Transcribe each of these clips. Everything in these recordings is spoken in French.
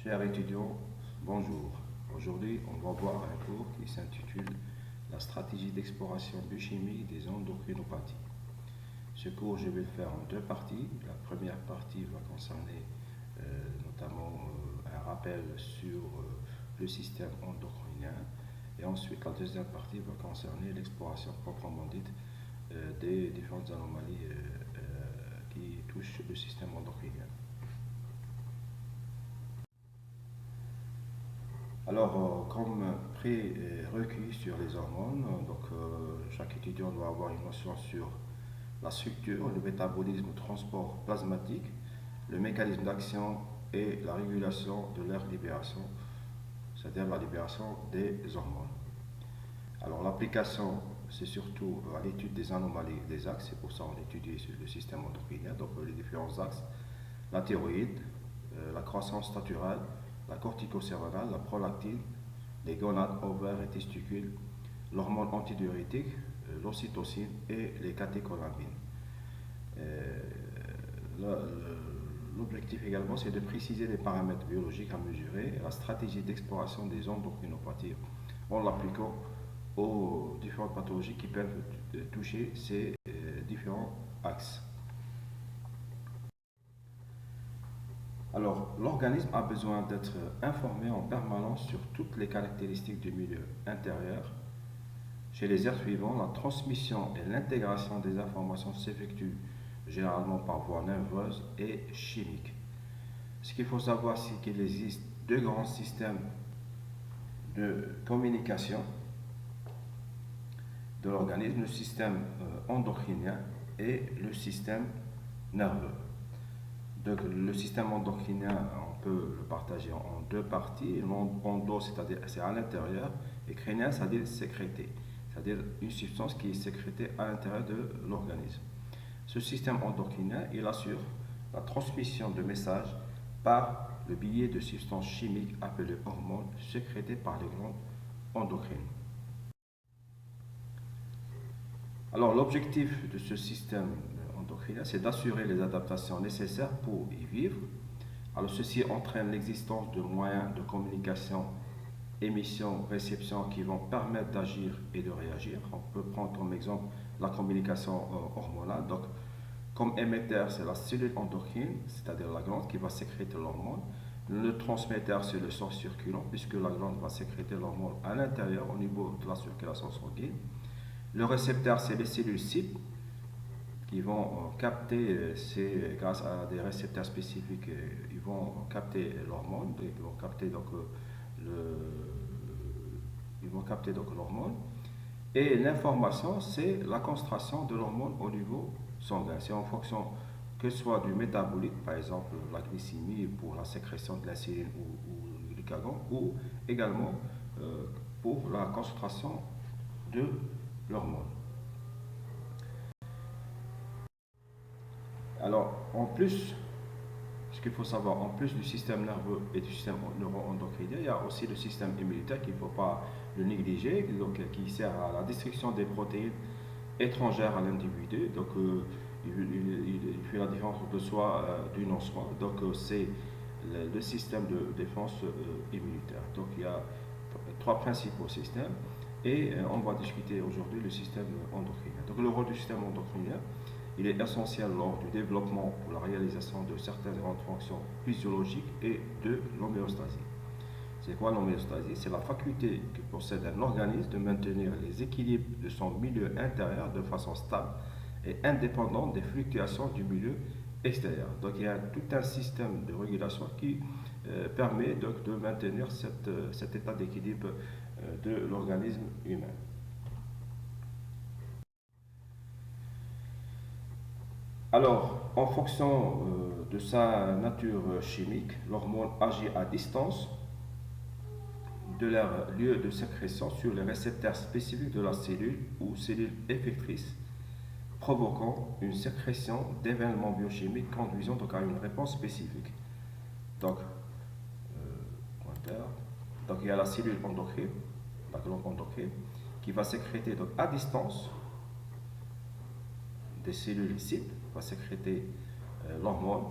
Chers étudiants, bonjour. Aujourd'hui, on va voir un cours qui s'intitule La stratégie d'exploration biochimique des endocrinopathies. Ce cours, je vais le faire en deux parties. La première partie va concerner notamment un rappel sur le système endocrinien. Et ensuite, la deuxième partie va concerner l'exploration proprement dite des différentes anomalies qui touchent le système endocrinien. Alors, comme prérequis sur les hormones, chaque étudiant doit avoir une notion sur la structure, le métabolisme, le transport plasmatique, le mécanisme d'action et la régulation de leur libération, c'est-à-dire la libération des hormones. Alors, l'application, c'est surtout à l'étude des anomalies des axes, c'est pour ça qu'on étudie le système endocrinien, donc les différents axes, la thyroïde, la croissance naturelle, la corticocérébrale, la prolactine, les gonades, ovaires et testicules, l'hormone antidiurétique, l'ocytocine et les catécholamines. L'objectif également, c'est de préciser les paramètres biologiques à mesurer et la stratégie d'exploration des endocrinopathies en l'appliquant aux différentes pathologies qui peuvent toucher ces différents axes. Alors, l'organisme a besoin d'être informé en permanence sur toutes les caractéristiques du milieu intérieur. Chez les êtres vivants, la transmission et l'intégration des informations s'effectuent généralement par voie nerveuse et chimique. Ce qu'il faut savoir, c'est qu'il existe deux grands systèmes de communication de l'organisme, le système endocrinien et le système nerveux. Donc, le système endocrinien, on peut le partager en deux parties. Endo, c'est-à-dire c'est à l'intérieur, et crénien, c'est-à-dire sécrété, c'est-à-dire une substance qui est sécrétée à l'intérieur de l'organisme. Ce système endocrinien, il assure la transmission de messages par le biais de substances chimiques appelées hormones sécrétées par les glandes endocrines. Alors, l'objectif de ce système endocrinien, c'est d'assurer les adaptations nécessaires pour y vivre. Alors, ceci entraîne l'existence de moyens de communication, émission, réception qui vont permettre d'agir et de réagir. On peut prendre comme exemple la communication hormonale. Donc, comme émetteur, c'est la cellule endocrine, c'est-à-dire la glande qui va sécréter l'hormone. Le transmetteur, c'est le sang circulant, puisque la glande va sécréter l'hormone à l'intérieur, au niveau de la circulation sanguine. Le récepteur, c'est les cellules cibles qui vont capter, grâce à des récepteurs spécifiques, ils vont capter l'hormone, ils vont capter donc l'hormone. Et l'information, c'est la concentration de l'hormone au niveau sanguin. C'est en fonction que ce soit du métabolite, par exemple la glycémie pour la sécrétion de l'insuline ou du glucagon, ou également pour la concentration de l'hormone. Alors, en plus, ce qu'il faut savoir, en plus du système nerveux et du système neuro-endocrinien, il y a aussi le système immunitaire qu'il ne faut pas le négliger, donc, qui sert à la destruction des protéines étrangères à l'individu. Donc, il fait la différence entre soi du non-soi. Donc, c'est le système de défense immunitaire. Donc, il y a trois principaux systèmes et on va discuter aujourd'hui le système endocrinien. Donc, le rôle du système endocrinien, il est essentiel lors du développement pour la réalisation de certaines grandes fonctions physiologiques et de l'homéostasie. C'est quoi l'homéostasie? C'est la faculté que possède un organisme de maintenir les équilibres de son milieu intérieur de façon stable et indépendante des fluctuations du milieu extérieur. Donc il y a tout un système de régulation qui permet donc de maintenir cet état d'équilibre de l'organisme humain. Alors, en fonction de sa nature chimique, l'hormone agit à distance de leur lieu de sécrétion sur les récepteurs spécifiques de la cellule ou cellule effectrice, provoquant une sécrétion d'événements biochimiques conduisant donc à une réponse spécifique. Donc, donc il y a la cellule endocrine, la glande endocrine, qui va sécréter donc à distance des cellules cibles, va sécréter l'hormone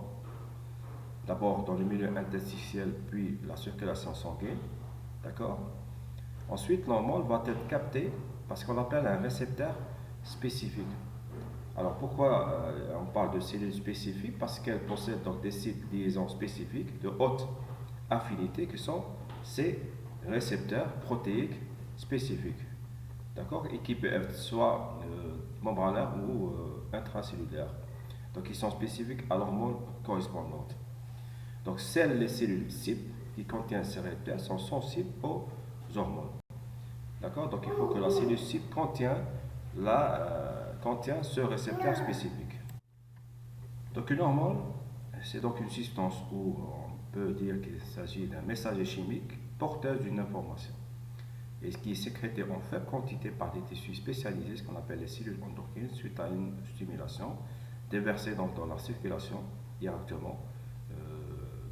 d'abord dans le milieu interstitiel, puis la circulation sanguine. D'accord? Ensuite, l'hormone va être captée par ce qu'on appelle un récepteur spécifique. Alors pourquoi on parle de cellules spécifiques? Parce qu'elles possèdent donc des sites de liaison spécifiques de haute affinité qui sont ces récepteurs protéiques spécifiques. D'accord? Et qui peuvent être soit membranaires ou intracellulaires. Donc ils sont spécifiques à l'hormone correspondante. Donc seules les cellules cibles qui contiennent ces récepteurs sont sensibles aux hormones. D'accord? Donc il faut que la cellule cible contient ce récepteur spécifique. Donc une hormone, c'est donc une substance où on peut dire qu'il s'agit d'un messager chimique porteur d'une information et qui est sécrété en faible quantité par des tissus spécialisés, ce qu'on appelle les cellules endocrines, suite à une stimulation déversée donc dans la circulation directement.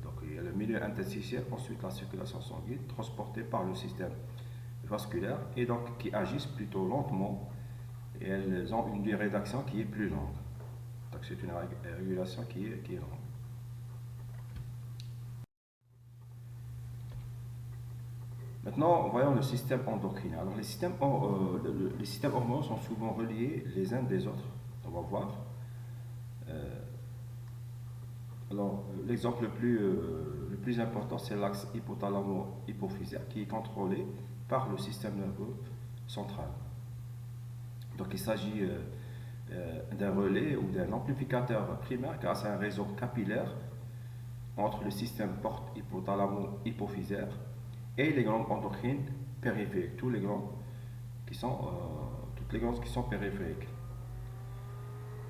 Donc il y a le milieu interstitiel, ensuite la circulation sanguine transportée par le système vasculaire et donc qui agissent plutôt lentement et elles ont une durée d'action qui est plus longue. Donc c'est une régulation qui est longue. Maintenant, voyons le système endocrinien. Alors les systèmes hormonaux sont souvent reliés les uns des autres. On va voir. Alors l'exemple le plus important, c'est l'axe hypothalamo-hypophysaire qui est contrôlé par le système nerveux central. Donc il s'agit d'un relais ou d'un amplificateur primaire grâce à un réseau capillaire entre le système porte hypothalamo-hypophysaire et les glandes endocrines périphériques, toutes les glandes qui sont périphériques.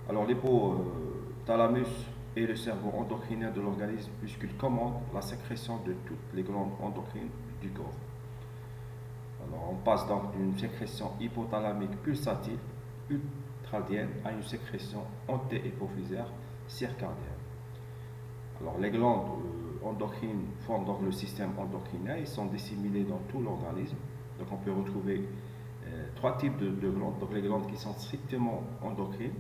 Alors l'hypothalamus est le cerveau endocrinien de l'organisme puisqu'il commande la sécrétion de toutes les glandes endocrines du corps. Alors on passe donc d'une sécrétion hypothalamique pulsatile ultradienne à une sécrétion antéhypophysaire circadienne. Alors les glandes endocrines forment donc le système endocrinien, ils sont disséminés dans tout l'organisme. Donc on peut retrouver trois types de glandes. Donc les glandes qui sont strictement endocrines,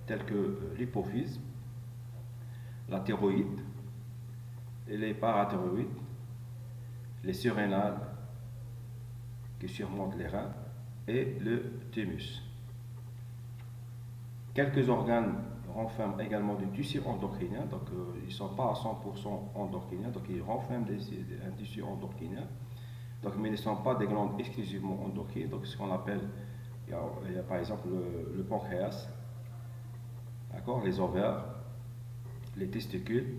telles que l'hypophyse, la thyroïde, et les parathyroïdes, les surrénales qui surmontent les reins et le thymus. Quelques organes renferment également du tissu endocrinien, donc ils ne sont pas à 100% endocriniens, donc ils renferment un tissu endocrinien, donc, mais ils ne sont pas des glandes exclusivement endocrines, donc ce qu'on appelle, il y a par exemple le pancréas, d'accord, les ovaires, les testicules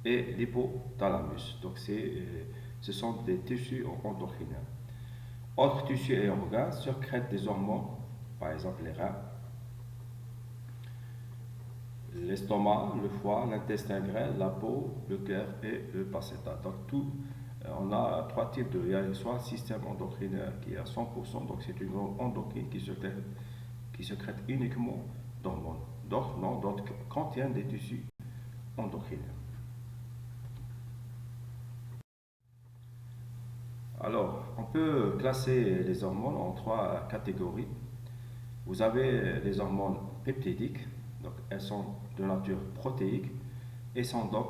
et l'hypothalamus, donc ce sont des tissus endocriniens. Autres tissus et organes sécrètent des hormones, par exemple les reins, l'estomac, le foie, l'intestin grêle, la peau, le cœur et le placenta. Donc on a trois types il y a soit le système endocrinien qui est à 100%, donc c'est une glande endocrine qui sécrète uniquement d'hormones. D'autres contiennent des tissus endocriniens. Alors, on peut classer les hormones en trois catégories. Vous avez les hormones peptidiques, donc elles sont de nature protéique et sont donc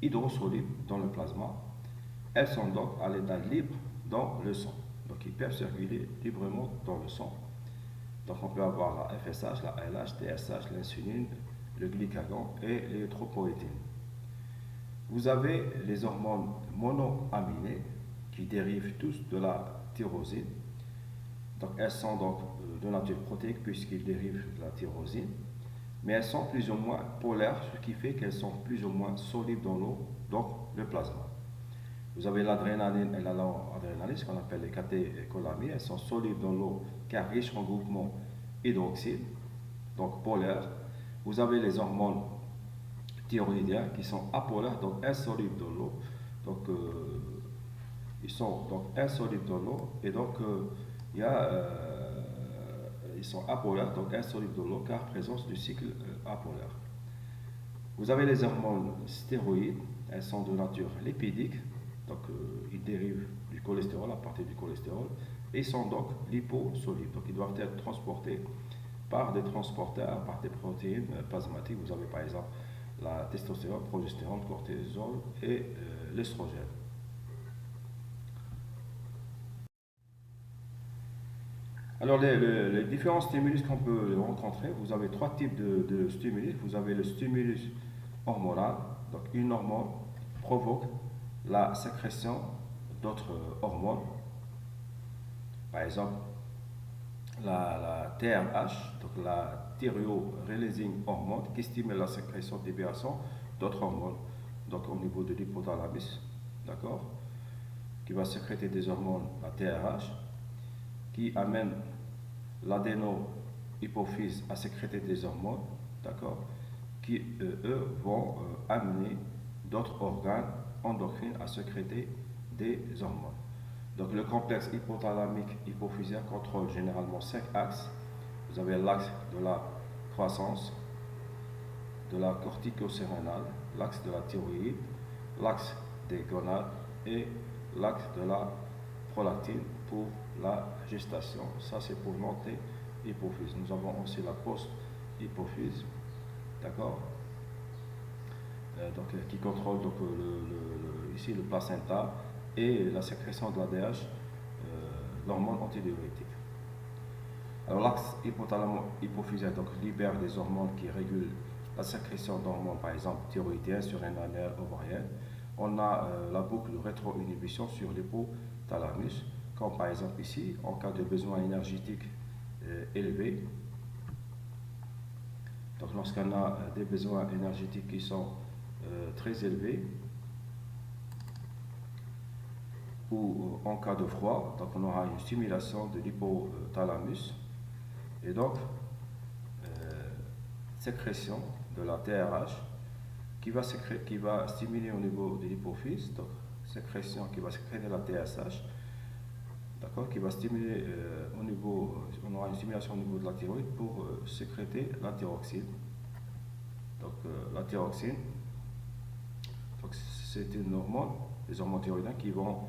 hydrosolubles dans le plasma. Elles sont donc à l'état libre dans le sang, donc ils peuvent circuler librement dans le sang. Donc on peut avoir la FSH, la LH, TSH, l'insuline, le glucagon et l'érythropoïétine. Vous avez les hormones monoaminées qui dérivent tous de la tyrosine. Donc elles sont donc de nature protéique puisqu'ils dérivent de la tyrosine, mais elles sont plus ou moins polaires, ce qui fait qu'elles sont plus ou moins solubles dans l'eau, donc le plasma. Vous avez l'adrénaline et la noradrénaline, ce qu'on appelle les catécholamines, elles sont solubles dans l'eau car riches en groupement hydroxyle, donc polaires. Vous avez les hormones thyroïdiennes qui sont apolaires, donc insolubles dans l'eau. Donc ils sont donc insolubles dans l'eau et donc ils sont apolaires, donc insolubles dans l'eau car présence du cycle apolaire. Vous avez les hormones stéroïdes, elles sont de nature lipidique, donc ils dérivent du cholestérol, à partir du cholestérol, et sont donc liposolubles, donc ils doivent être transportés par des transporteurs, par des protéines plasmatiques. Vous avez par exemple la testostérone, progestérone, cortisol et l'estrogène. Alors, les différents stimulus qu'on peut rencontrer, vous avez trois types de stimulus. Vous avez le stimulus hormonal, donc une hormone provoque la sécrétion d'autres hormones. Par exemple, la TRH, donc la thyroid releasing hormone, qui stimule la sécrétion de libération d'autres hormones, donc au niveau de l'hypothalamus, d'accord, qui va sécréter des hormones, la TRH, qui amène l'adéno-hypophyse à sécréter des hormones, d'accord, qui eux vont amener d'autres organes endocrines à sécréter des hormones. Donc le complexe hypothalamique hypophysaire contrôle généralement 5 axes. Vous avez l'axe de la croissance, de la corticocérénale, l'axe de la thyroïde, l'axe des gonades et l'axe de la prolactine pour la gestation. Ça c'est pour l'anté-hypophyse. Nous avons aussi la post-hypophyse, d'accord, qui contrôle donc, ici le placenta et la sécrétion de l'ADH, l'hormone antidiurétique. Alors l'axe hypothalamo-hypophysaire libère des hormones qui régulent la sécrétion d'hormones, par exemple thyroïdiennes, surrénaliennes, ovariennes. On a la boucle de rétro-inhibition sur l'hypothalamus, comme par exemple ici, en cas de besoin énergétique élevé. Donc lorsqu'on a des besoins énergétiques qui sont très élevés, ou en cas de froid, donc on aura une stimulation de l'hypothalamus et donc sécrétion de la TRH qui va stimuler au niveau de l'hypophyse, donc sécrétion qui va sécréter la TSH, d'accord, qui va stimuler au niveau, on aura une stimulation au niveau de la thyroïde pour sécréter la thyroxine. Donc la thyroxine, donc c'est une hormone, les hormones thyroïdiennes qui vont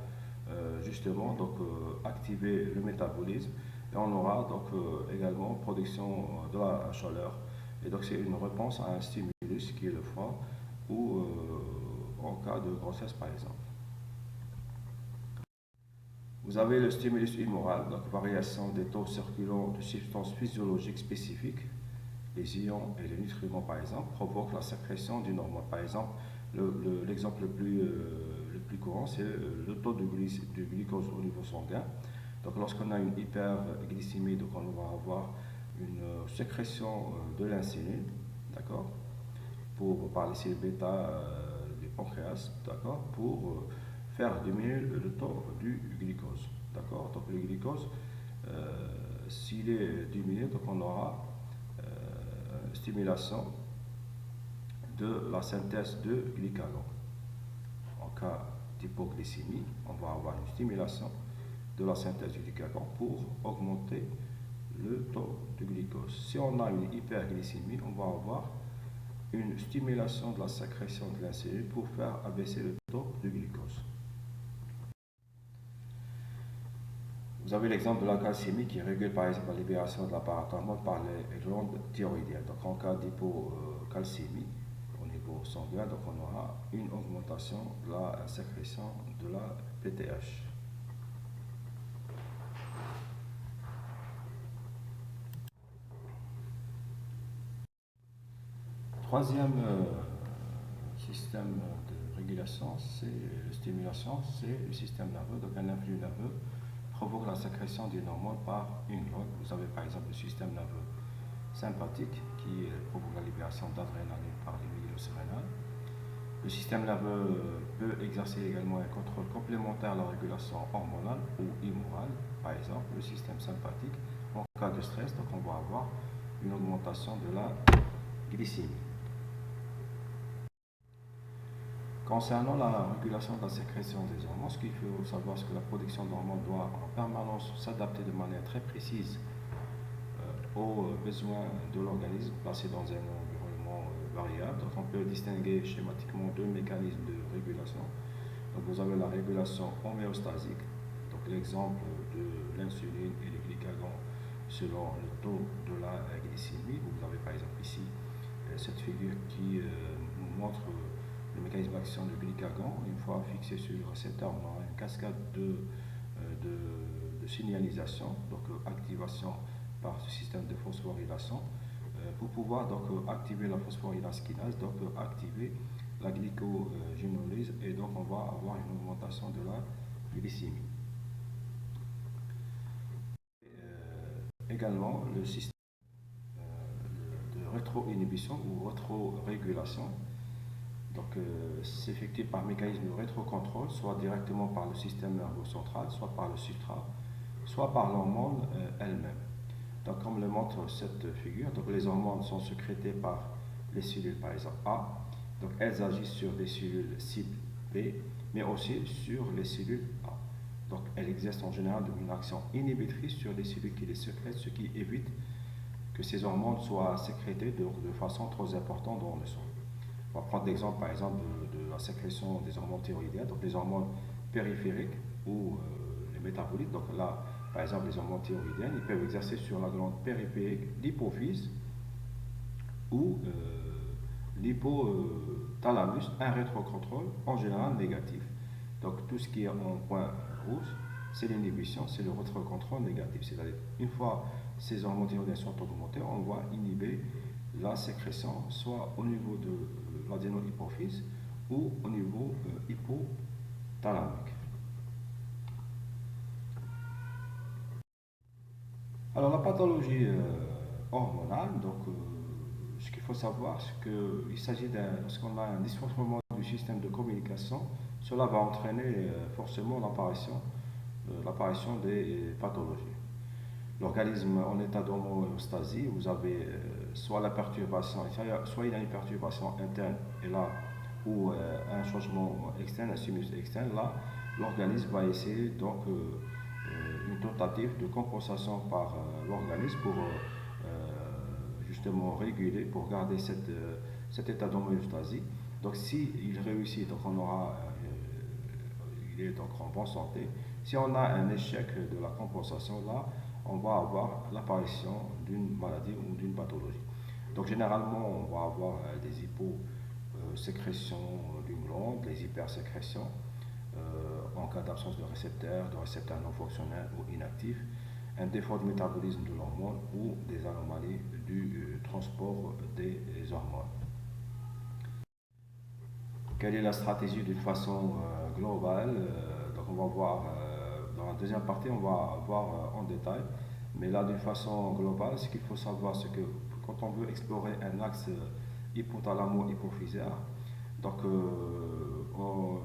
justement donc activer le métabolisme et on aura donc également production de la chaleur et donc c'est une réponse à un stimulus qui est le froid ou en cas de grossesse par exemple. Vous avez le stimulus humoral, donc variation des taux circulants de substances physiologiques spécifiques, les ions et les nutriments par exemple provoquent la sécrétion d'une hormone. Par exemple, l'exemple le plus courant, c'est le taux de glucose au niveau sanguin. Donc lorsqu'on a une hyperglycémie, donc on va avoir une sécrétion de l'insuline, d'accord, par les cellules bêta du pancréas, d'accord, pour faire diminuer le taux du glucose, d'accord. Donc le glucose, s'il est diminué, donc on aura stimulation de la synthèse de glycagon. En cas d'hypoglycémie, on va avoir une stimulation de la synthèse du glycagon pour augmenter le taux de glucose. Si on a une hyperglycémie, on va avoir une stimulation de la sécrétion de l'insuline pour faire abaisser le taux de glucose. Vous avez l'exemple de la calcémie qui régule par exemple la libération de la parathormone par les glandes thyroïdiennes. Donc en cas d'hypocalcémie au niveau sanguin, donc on aura une augmentation de la sécrétion de la PTH. Troisième système de régulation, c'est la stimulation, c'est le système nerveux. Donc un influx nerveux provoque la sécrétion d'une hormone par une glande. Vous avez par exemple le système nerveux sympathique qui provoque la libération d'adrénaline par les milieux surrénales. Le système nerveux peut exercer également un contrôle complémentaire à la régulation hormonale ou immorale. Par exemple, le système sympathique, en cas de stress, donc on va avoir une augmentation de la glycémie. Concernant la régulation de la sécrétion des hormones, ce qu'il faut savoir, c'est que la production d'hormones doit en permanence s'adapter de manière très précise aux besoins de l'organisme placé dans un environnement variable. Donc on peut distinguer schématiquement deux mécanismes de régulation. Donc vous avez la régulation homéostasique, donc l'exemple de l'insuline et les glycagons selon le taux de la glycémie. Vous avez par exemple ici cette figure qui montre le mécanisme d'action du glucagon. Une fois fixé sur le récepteur, on aura une cascade de signalisation, donc activation par ce système de phosphorylation, pour pouvoir donc activer la phosphorylase kinase, donc activer la glycogénolyse, et donc on va avoir une augmentation de la glycémie. Également le système de rétro-inhibition ou rétro-régulation, donc s'effectue par mécanisme de rétrocontrôle, soit directement par le système nerveux central, soit par le substrat, soit par l'hormone elle-même. Donc comme le montre cette figure, donc les hormones sont sécrétées par les cellules par exemple A, donc elles agissent sur des cellules cibles B, mais aussi sur les cellules A. Donc elles exercent en général une action inhibitrice sur les cellules qui les sécrètent, ce qui évite que ces hormones soient sécrétées de façon trop importante dans le sang. On va prendre l'exemple par exemple de la sécrétion des hormones thyroïdiennes, donc les hormones périphériques ou les métabolites. Donc là, par exemple, les hormones thyroïdiennes, ils peuvent exercer sur la glande périphérique, l'hypophyse ou l'hypothalamus un rétrocontrôle en général négatif. Donc tout ce qui est en point rouge, c'est l'inhibition, c'est le rétrocontrôle négatif. C'est-à-dire, une fois ces hormones thyroïdiennes sont augmentées, on va inhiber la sécrétion soit au niveau de l'adénohypophyse ou au niveau hypothalamique. Alors la pathologie hormonale, donc ce qu'il faut savoir, c'est qu'il s'agit lorsqu'on a un dysfonctionnement du système de communication, cela va entraîner forcément l'apparition des pathologies. L'organisme en état d'homéostasie, vous avez soit la perturbation, soit il y a une perturbation interne et là, ou un changement externe, un stimulus externe, là, l'organisme va essayer donc une tentative de compensation par l'organisme pour justement réguler, pour garder cet état d'homéostasie. Donc s'il réussit, donc on aura, il est donc en bonne santé. Si on a un échec de la compensation, là, on va avoir l'apparition d'une maladie ou d'une pathologie. Donc généralement, on va avoir des hyposécrétions d'une glande, les hypersécrétions, en cas d'absence de récepteurs non fonctionnels ou inactifs, un défaut de métabolisme de l'hormone ou des anomalies du transport des hormones. Quelle est la stratégie d'une façon globale? Donc on va voir dans la deuxième partie, on va voir en détail. Mais là, d'une façon globale, ce qu'il faut savoir, c'est que quand on veut explorer un axe hypothalamo-hypophysaire, donc on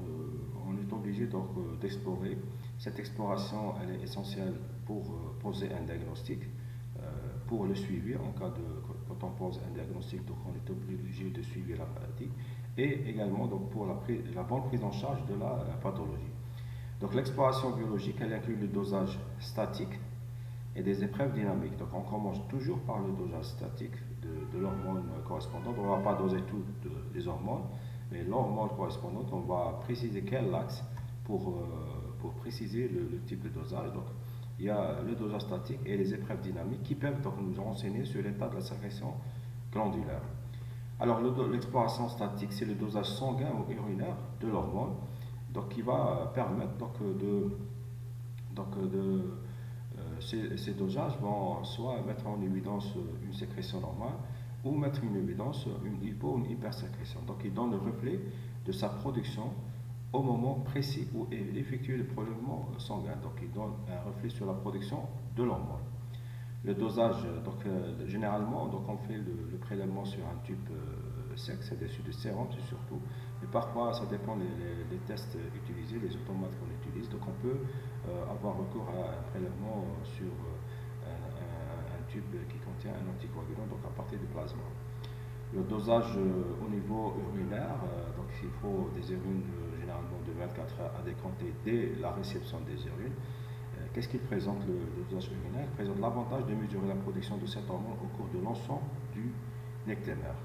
est obligé donc d'explorer. Cette exploration, elle est essentielle pour poser un diagnostic, pour le suivi en cas de quand on pose un diagnostic, donc on est obligé de suivre la maladie, et également donc pour la bonne prise en charge de la pathologie. Donc l'exploration biologique, elle inclut le dosage statique et des épreuves dynamiques. Donc on commence toujours par le dosage statique de l'hormone correspondante. On ne va pas doser toutes les hormones, mais l'hormone correspondante, on va préciser quel axe pour préciser le type de dosage. Donc il y a le dosage statique et les épreuves dynamiques qui peuvent donc nous renseigner sur l'état de la sécrétion glandulaire. Alors l'exploration statique, c'est le dosage sanguin ou urinaire de l'hormone, donc qui va permettre ces dosages vont soit mettre en évidence une sécrétion normale ou mettre en évidence une hypo ou une hypersécrétion. Donc il donne le reflet de sa production au moment précis où est effectué le prélèvement sanguin. Donc il donne un reflet sur la production de l'hormone. Le dosage, donc généralement, donc on fait le prélèvement sur un tube sec, c'est dessus de sérum surtout, mais parfois ça dépend les tests utilisés, les automates qu'on utilise, donc on peut avoir recours à un prélèvement sur un tube qui contient un anticoagulant, donc à partir du plasma. Le dosage au niveau urinaire, donc il faut des urines généralement de 24 heures à décompter dès la réception des urines. Qu'est-ce qu'il présente le dosage urinaire? Il présente l'avantage de mesurer la production de cet hormone au cours de l'ensemble du necténaire.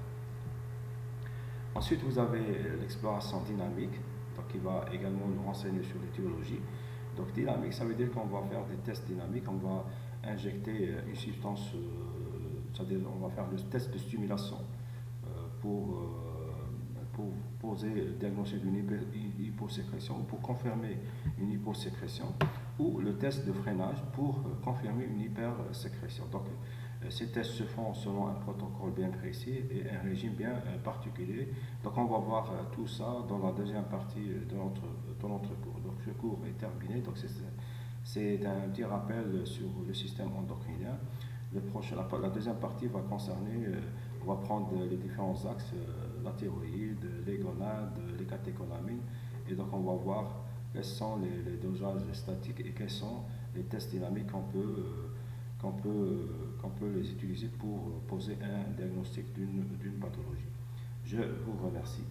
Ensuite, vous avez l'exploration dynamique, donc qui va également nous renseigner sur l'étiologie. Donc dynamique, ça veut dire qu'on va faire des tests dynamiques, on va injecter une substance, c'est-à-dire on va faire le test de stimulation pour pour poser le diagnostic d'une hyposécrétion ou pour confirmer une hyposécrétion, ou le test de freinage pour confirmer une hypersécrétion. Donc, ces tests se font selon un protocole bien précis et un régime bien particulier. Donc, on va voir tout ça dans la deuxième partie de notre cours. Donc, ce cours est terminé. Donc, c'est un petit rappel sur le système endocrinien. La deuxième partie va concerner, on va prendre les différents axes, la thyroïde, les gonades, les catécholamines, et donc on va voir quels sont les dosages statiques et quels sont les tests dynamiques qu'on peut les utiliser pour poser un diagnostic d'une pathologie. Je vous remercie.